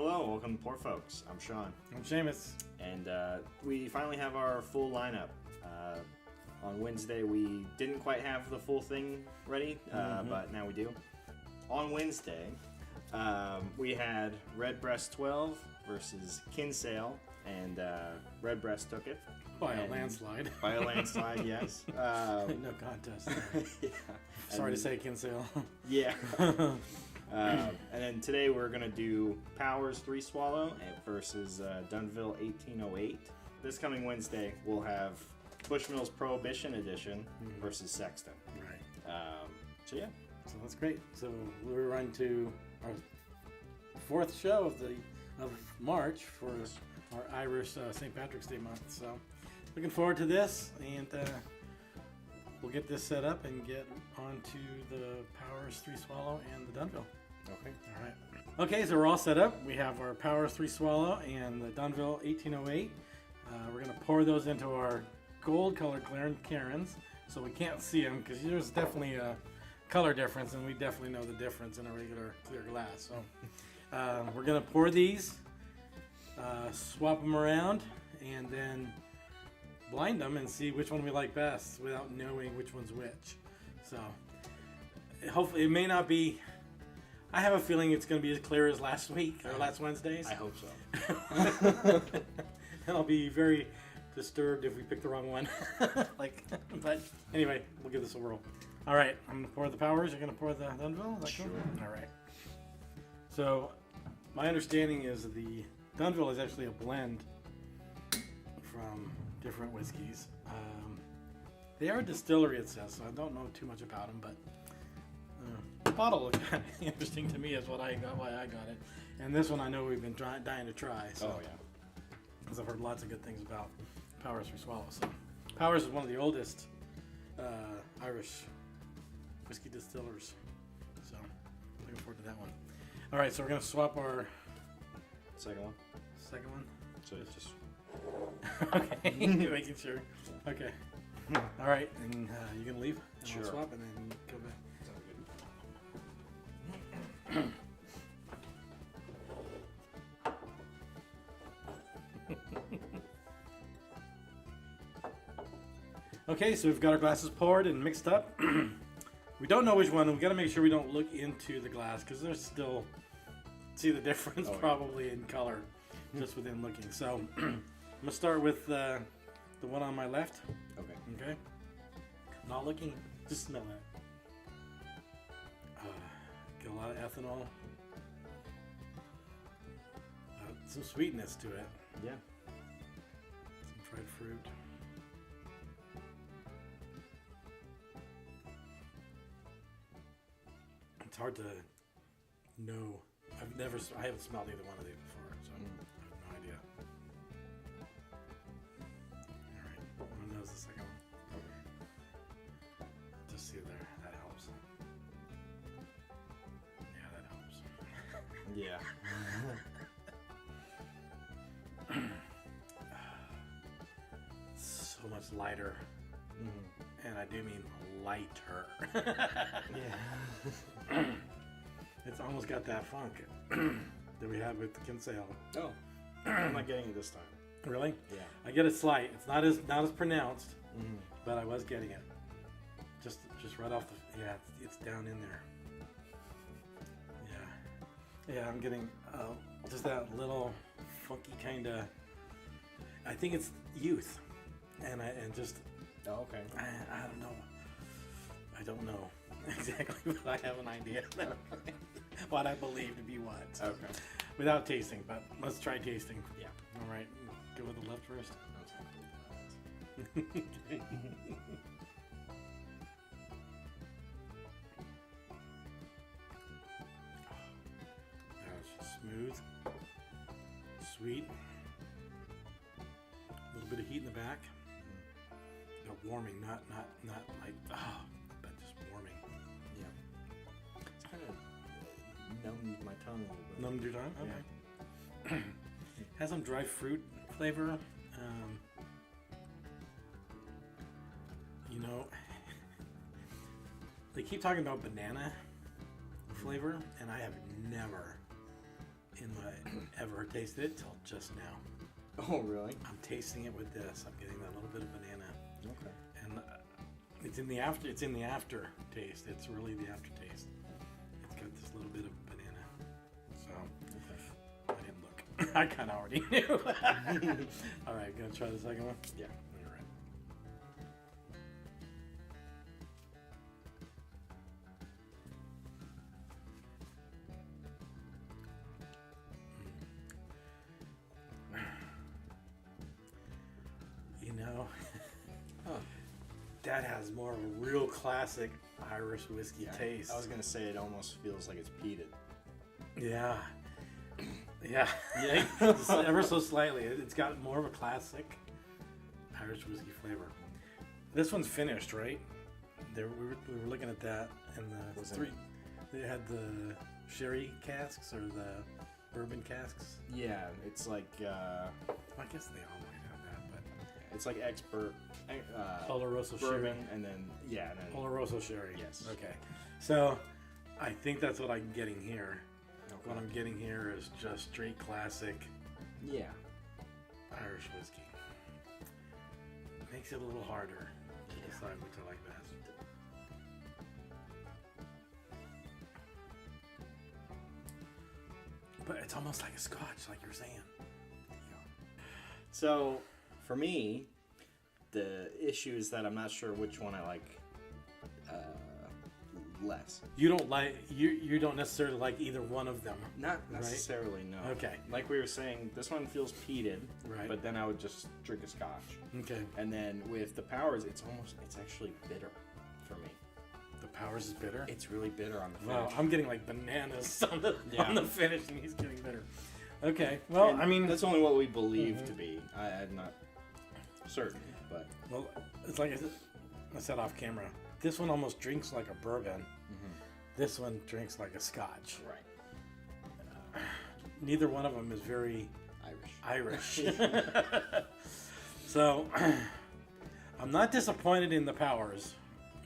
Hello, welcome to Poor Folks. I'm Sean. I'm Seamus. And we finally have our full lineup. On Wednesday, we didn't quite have the full thing ready, but now we do. On Wednesday, we had Redbreast 12 versus Kinsale, and Redbreast took it. By a landslide. By a landslide, yes. No contest. Yeah. Sorry to say, Kinsale. Yeah. And then today we're going to do Powers 3 Swallow versus Dunville 1808. This coming Wednesday, we'll have Bushmills Prohibition Edition versus Sexton. Right. So, yeah. So that's great. So we're running to our fourth show of March for our Irish St. Patrick's Day month. So looking forward to this, and we'll get this set up and get on to the Powers 3 Swallow and the Dunville. Okay. All right. Okay, so we're all set up. We have our Powers 3 Swallow and the Dunville 1808. We're going to pour those into our gold colored Clarence, so we can't see them because there's definitely a color difference, and we definitely know the difference in a regular clear glass. So we're going to pour these, swap them around, and then blind them and see which one we like best without knowing which one's which. So hopefully it may not be. I have a feeling it's going to be as clear as last week or last Wednesday's. I hope so. And I'll be very disturbed if we pick the wrong one. But anyway, we'll give this a whirl. All right, I'm going to pour the Powers. You're going to pour the Dunville? Is that Sure. Cool? All right. So my understanding is the Dunville is actually a blend from different whiskeys. They are a distillery, it says, so I don't know too much about them, but the bottle looked kind of interesting to me. Is why I got it. And this one I know we've been dying to try. So. Oh, yeah. Because I've heard lots of good things about Powers 3 Swallow. So Powers is one of the oldest Irish whiskey distillers. So looking forward to that one. All right, so we're gonna swap our Second one. second one. So it's just... Okay, making sure. Okay. All right, and you gonna leave? And Sure. I'll swap, and then go back. Okay, so we've got our glasses poured and mixed up. We don't know which one. We got to make sure we don't look into the glass because there's still see the difference probably in color just within looking. So I'm gonna start with the one on my left. Okay. Okay. Not looking. Just smell it. Get a lot of ethanol. Some sweetness to it. Yeah. Some dried fruit. It's hard to know. I haven't smelled either one of these before, so I have no idea. All right, I'm gonna nose the second one. Okay. Just see there. That helps. Yeah, that helps. Yeah. So much lighter, and I do mean lighter. Yeah. It's almost got that funk that we had with the Kinsale. Oh. I'm not getting it this time. Really? Yeah. I get it slight. It's not as pronounced, but I was getting it. Just right off the. Yeah, it's down in there. Yeah. I'm getting just that little funky kind of. I think it's youth, and just. Oh, okay. I don't know. I don't know exactly, but I have an idea what I believe to be what. So, Okay. without tasting, but let's try tasting. Yeah. All right. Go with the left first. That's smooth, sweet, a little bit of heat in the back. But warming, not like but just warming. Yeah. It's kind of numbed my tongue a little bit. Numbed your tongue? Okay. Has some dry fruit flavor. They keep talking about banana flavor, and I have never in my ever tasted it till just now. Oh, really? I'm tasting it with this. I'm getting that little bit of banana. Okay. And it's in the after. It's in the after taste. It's really the aftertaste. It's got this little bit of banana. So I didn't look. I kind of already knew. All right, gonna try the second one. Yeah. All right. You know, that has more of a real classic Irish whiskey taste. I was gonna say it almost feels like it's peated. Yeah. Yeah. Yeah. Just ever so slightly. It's got more of a classic Irish whiskey flavor. This one's finished, right? We were looking at that, and the three. They had the sherry casks or the bourbon casks. Yeah, it's like I guess they all might have that, but it's like expert Oloroso bourbon, sherry. and then Oloroso sherry. Yes. Okay. So I think that's what I'm getting here. Okay. What I'm getting here is just straight classic Yeah. Irish whiskey. Makes it a little harder to decide which I like best. But it's almost like a scotch, like you're saying. So for me, the issue is that I'm not sure which one I like less. You don't necessarily like either one of them. Not necessarily, no. Okay. Like we were saying, this one feels peated, Right. but then I would just drink a scotch. Okay. And then with the Powers, it's actually bitter for me. The Powers is bitter. It's really bitter on the finish. Wow, I'm getting like bananas on the finish, and he's getting bitter. Okay. Well, And I mean, that's only what we believe to be. I'm not certain, but well, it's like I said off camera. This one almost drinks like a bourbon. This one drinks like a scotch. right. Neither one of them is very Irish. So I'm not disappointed in the Powers,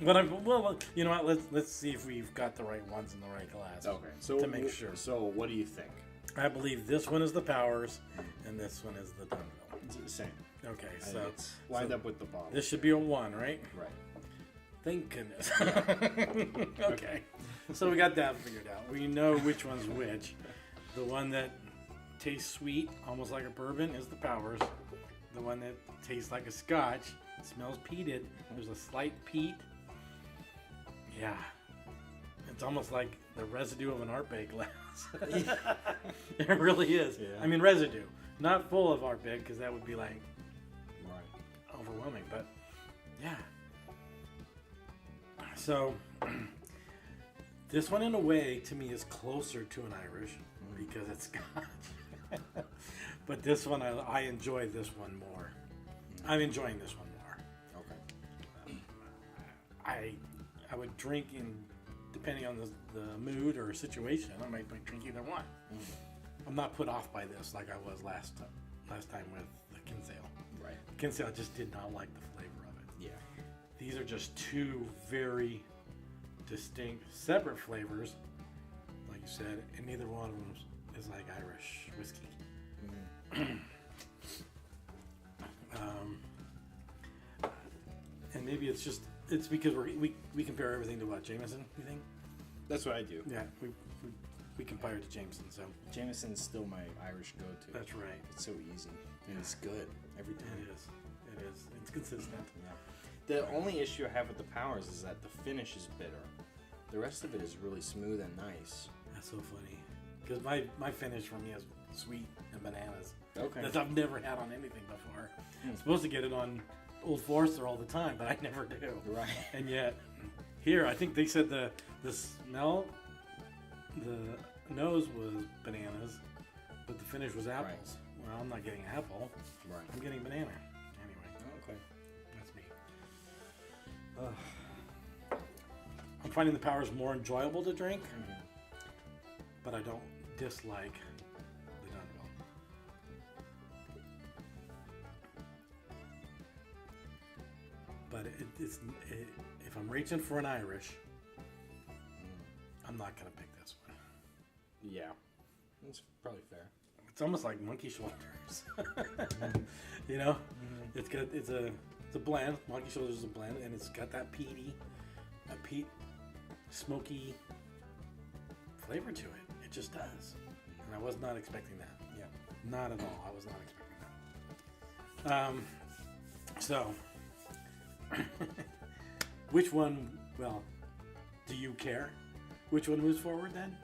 but you know what? Let's see if we've got the right ones in the right glass. Okay. So to make sure. So what do you think? I believe this one is the Powers, and this one is the Dunville. It's the same. Okay, I so think it's lined up with the bottle. this should be a 1, right? Right. Thank goodness. Okay. So we got that figured out. We know which one's which. The one that tastes sweet, almost like a bourbon, is the Powers. The one that tastes like a scotch, smells peated. There's a slight peat. Yeah. It's almost like the residue of an Art Bay glass. It really is. Yeah. I mean, residue. Not full of Art Bay, because that would be like Right. overwhelming, but yeah. So this one in a way to me is closer to an Irish because it's Scotch. But this one I enjoy this one more. I'm enjoying this one more. Okay. I would drink depending on the mood or situation, I might drink either one. I'm not put off by this like I was last time with the Kinsale. Right. Kinsale just did not like the flavor of it. Yeah. These are just two very distinct, separate flavors, like you said, and neither one of them is like Irish whiskey. And maybe it's because we compare everything to what, Jameson, you think? That's what I do. Yeah, we compare it to Jameson, so Jameson's still my Irish go-to. that's right. It's so easy and it's good every time. It is. It's consistent. Yeah. The only issue I have with the Powers is that the finish is bitter. The rest of it is really smooth and nice. That's so funny. Because my finish for me is sweet and bananas. Okay. That I've never had on anything before. I'm supposed to get it on Old Forester all the time, but I never do. Right. And yet, here, I think they said the smell, the nose was bananas, but the finish was apples. Well, I'm not getting apple. Right. I'm getting banana. Anyway, Okay. that's me. I'm finding the Powers more enjoyable to drink, but I don't dislike the Dunville. But if I'm reaching for an Irish, I'm not going to pick this one. Yeah. That's probably fair. It's almost like monkey shoulders. You know, it's got it's a blend. Monkey shoulders is a blend, and it's got that peat, smoky flavor to it. It just does, and I was not expecting that. Yeah. Not at all. I was not expecting that. So, which one? Well, do you care? Which one moves forward then?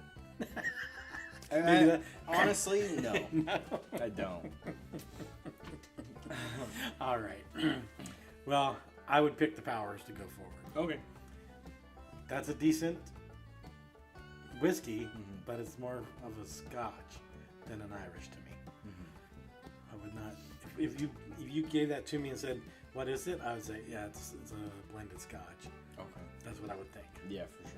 Honestly, no. No. I don't. All right. Well, I would pick the Powers to go forward. Okay. That's a decent whiskey, but it's more of a Scotch than an Irish to me. I would not. If you gave that to me and said, "What is it?" I would say, "Yeah, it's a blended Scotch." Okay. That's what I would think. Yeah, for sure.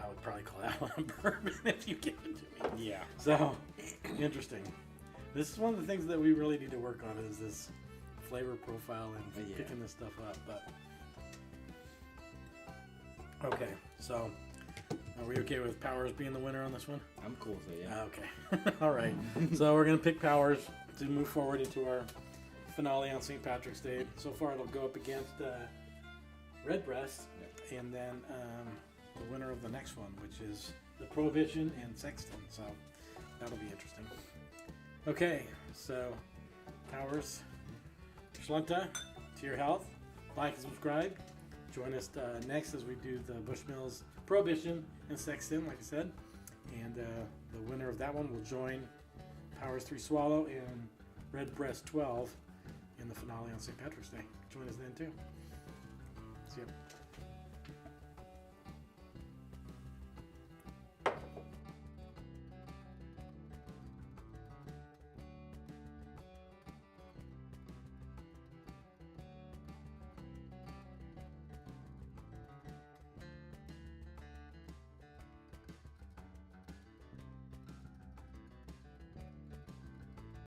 I would probably call that one a bourbon if you give it to me. Yeah. So, interesting. This is one of the things that we really need to work on is this flavor profile and picking this stuff up. But okay, so are we okay with Powers being the winner on this one? I'm cool with it, yeah. Okay. All right. So we're going to pick Powers to move forward into our finale on St. Patrick's Day. So far it'll go up against Redbreast and then the winner of the next one, which is the Prohibition and Sexton. So that'll be interesting. Okay, so Powers, Shlunta, to your health. Like and subscribe. Join us next as we do the Bushmills Prohibition and Sexton, like I said. And the winner of that one will join Powers 3 Swallow and Redbreast 12 in the finale on St. Patrick's Day. Join us then too. See ya.